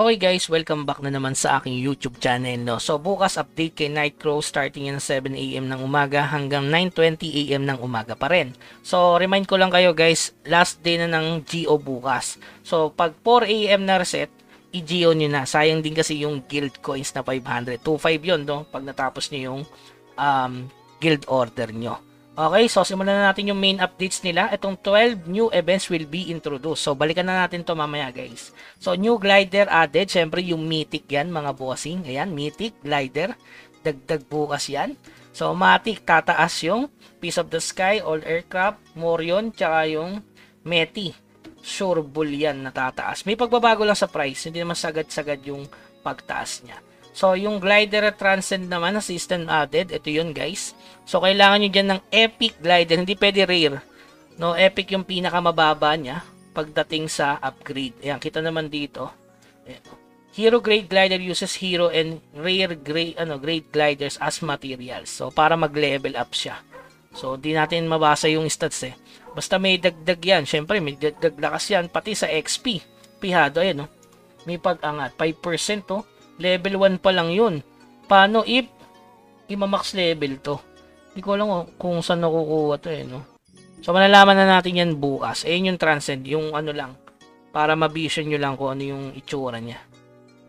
Okay guys, welcome back na naman sa aking YouTube channel, no. So bukas update kay Nightcrow, starting yan 7 AM ng umaga hanggang 9:20 AM ng umaga pa rin. So remind ko lang kayo guys, last day na ng GO bukas. So pag 4 AM na reset, i-GO nyo na. Sayang din kasi yung guild coins na 500. 2.5 yun, no, pag natapos nyo yung guild order nyo. Okay, so simulan na natin yung main updates nila. Itong 12 new events will be introduced. So balikan na natin to mamaya guys. So new glider added. Syempre yung mythic yan mga bossing. Ayan, mythic glider. Dagdag bukas yan. So matic, tataas yung Piece of the Sky, All Aircraft, Morion, tsaka yung Meti. Sure bull yan na tataas. May pagbabago lang sa price. Hindi naman sagad-sagad yung pagtaas niya. So, yung glider at transcend naman na system added. Ito yun guys. So, kailangan nyo dyan ng epic glider. Hindi pwede rare. No, epic yung pinakamababa niya pagdating sa upgrade. Ayan, kita naman dito. Ayan. Hero grade glider uses hero and rare grade, grade gliders as materials. So, para mag-level up siya. So, di natin mabasa yung stats eh. Basta may dagdag yan. Siyempre, may dagdag lakas yan. Pati sa XP. Pihado, ayan, no? May pag-angat. 5% to. Level 1 pa lang yun. Paano if i-max level to? Hindi ko alam kung saan nakukuha to eh, no? So, malalaman na natin yan bukas. Ayun yung transcend, yung ano lang. Para ma-vision nyo lang kung ano yung itsura niya.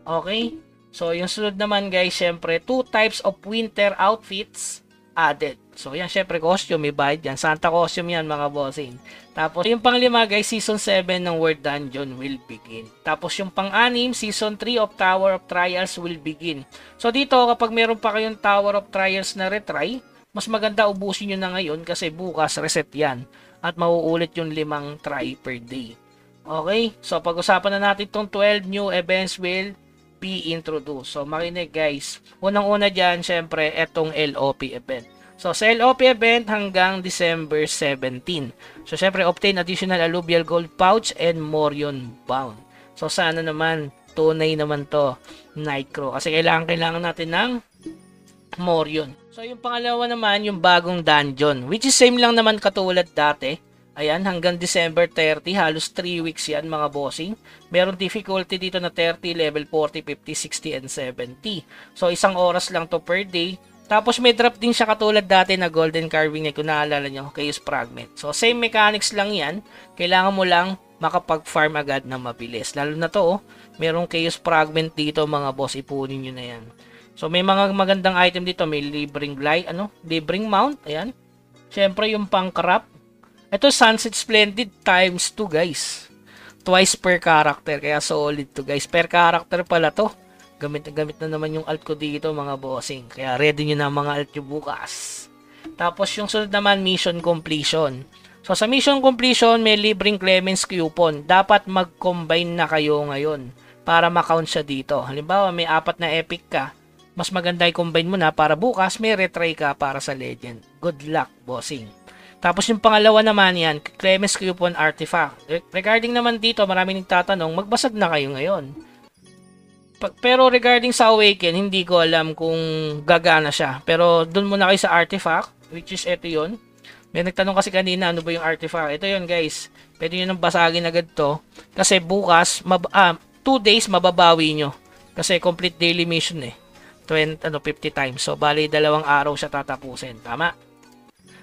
Okay? So, yung sunod naman guys, syempre, 2 types of winter outfits added. So, yan, syempre, costume, may bayad yan. Santa costume yan, mga bossing. Tapos, yung pang-5 guys, Season 7 ng World Dungeon will begin. Tapos, yung pang-6, Season 3 of Tower of Trials will begin. So, dito, kapag meron pa kayong Tower of Trials na retry, mas maganda ubusin nyo na ngayon kasi bukas reset yan. At mauulit yung 5 try per day. Okay? So, pag-usapan na natin itong 12 new events will be introduced. So, makinig guys. Unang-una dyan, syempre, etong LOP event. So, sa LOP event hanggang December 17. So, syempre, obtain additional alluvial gold pouch and Morion bound. So, sana naman, tunay naman to, Nightcrow. Kasi kailangan natin ng Morion. So, yung pangalawa naman, yung bagong dungeon. Which is same lang naman katulad dati. Ayan, hanggang December 30, halos 3 weeks yan mga bossing. Meron difficulty dito na 30, level 40, 50, 60, and 70. So, 1 oras lang to per day. Tapos may drop din siya katulad dati na golden carving kung naalala nyo, Chaos Fragment. So, same mechanics lang yan. Kailangan mo lang makapag-farm agad na mabilis. Lalo na to, merong Chaos Fragment dito mga boss, ipunin nyo na yan. So, may mga magandang item dito. May libreng glide, libreng mount. Ayan. Siyempre, yung pang-crop. Ito, Sunset Splendid times 2 guys. Twice per character. Kaya solid to guys. Per character pala to. Gamit na naman yung alt ko dito mga bossing. Kaya ready nyo na mga alt nyo bukas. Tapos yung sunod naman, mission completion. So sa mission completion, may libreng Clemens coupon. Dapat mag-combine na kayo ngayon para makount siya dito. Halimbawa, may 4 na epic ka. Mas maganda i-combine mo na para bukas may retry ka para sa legend. Good luck, bossing. Tapos yung pangalawa naman yan, Clemens coupon artifact. Regarding naman dito, maraming nagtatanong, magbasag na kayo ngayon. Pero regarding sa Awaken, hindi ko alam kung gagana siya. Pero dun muna kayo sa artifact, which is ito yun. May nagtanong kasi kanina, ano ba yung artifact? Ito yun guys, pwede nyo nang basagin agad to. Kasi bukas, 2 days mababawi nyo. Kasi complete daily mission eh. 50 times. So, bali 2 araw siya tatapusin. Tama?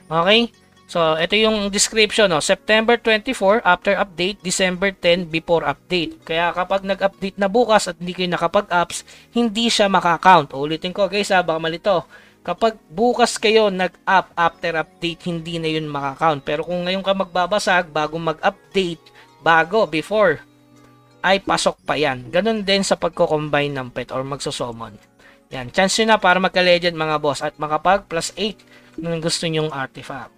Okay? So, ito yung description, no? September 24, after update, December 10, before update. Kaya kapag nag-update na bukas at hindi kayo nakapag-apps, hindi siya makakount. Ulitin ko guys, baka malito. Kapag bukas kayo nag-up after update, hindi na yun makakount. Pero kung ngayon ka magbabasag, bago mag-update, before, ay pasok pa yan. Ganun din sa pagko-combine ng pet or magsusummon. Yan, chance nyo na para magka-legend mga boss at makapag plus 8 kung gusto nyong artifact.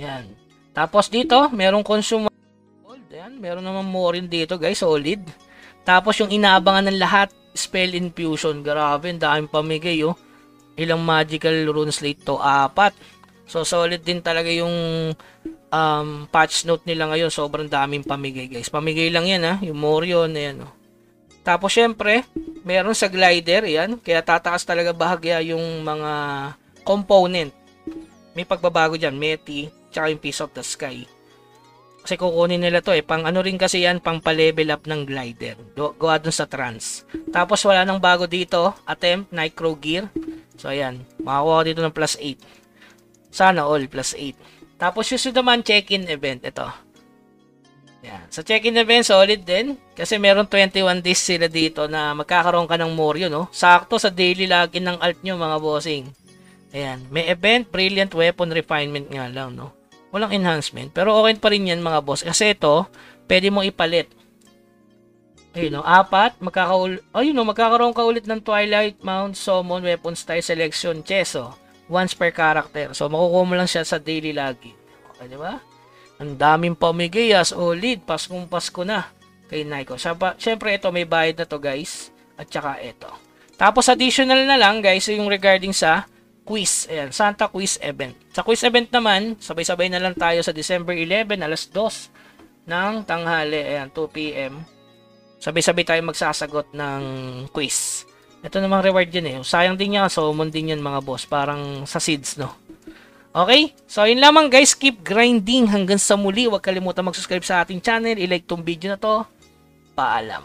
Yan. Tapos dito, merong consumer gold. Yan, meron naman more rin dito, guys, solid. Tapos yung inaabangan ng lahat, spell infusion. Grabe, ang daming pamigay, oh. Ilang magical rune slate to? 4. So solid din talaga yung patch note nila ngayon. Sobrang daming pamigay, guys. Pamigay lang yan, ha. Yung Morion, ayan, oh. Tapos syempre, meron sa glider, yan. Kaya tataas talaga bahagya yung mga component. May pagbabago dyan, Meti, tsaka yung Piece of the Sky. Kasi kukunin nila to pang ano rin kasi yan, pang pa-level up ng glider. Gawa dun sa trans. Tapos wala nang bago dito, attempt, Nitro Gear. So ayan, makakuha dito ng plus 8. Sana all, plus 8. Tapos yung naman check-in event, ito. Yan. Sa check-in event, solid din. Kasi meron 21 days sila dito na magkakaroon ka ng more yun, no? Sakto sa daily login ng alt nyo, mga bossing. Ayan. May event, brilliant weapon refinement nga lang, no? Walang enhancement. Pero okay pa rin yan, mga boss. Kasi ito, pwede mo ipalit. Ayun, no? 4. Magkakaroon ka ulit ng Twilight Mount Summon Weapon Style Selection Cheso. Once per character. So, makukuha mo lang siya sa daily login. Okay, di ba? Ang daming pamigay, solid. Paskong Pasko na kay Naiko. Siyempre, ito may bayad na to, guys. At saka ito. Tapos, additional na lang, guys, yung regarding sa quiz. Ayan, Santa Quiz Event. Sa quiz event naman, sabay-sabay na lang tayo sa December 11, alas 2 ng tanghali. Ayan, 2 p.m. Sabay-sabay tayo magsasagot ng quiz. Ito namang reward yun Sayang din yan. Summon din yan, mga boss. Parang sa seeds, no? Okay? So, yun lamang guys. Keep grinding hanggang sa muli. Huwag kalimutan mag-subscribe sa ating channel. I-like tong video na to. Paalam.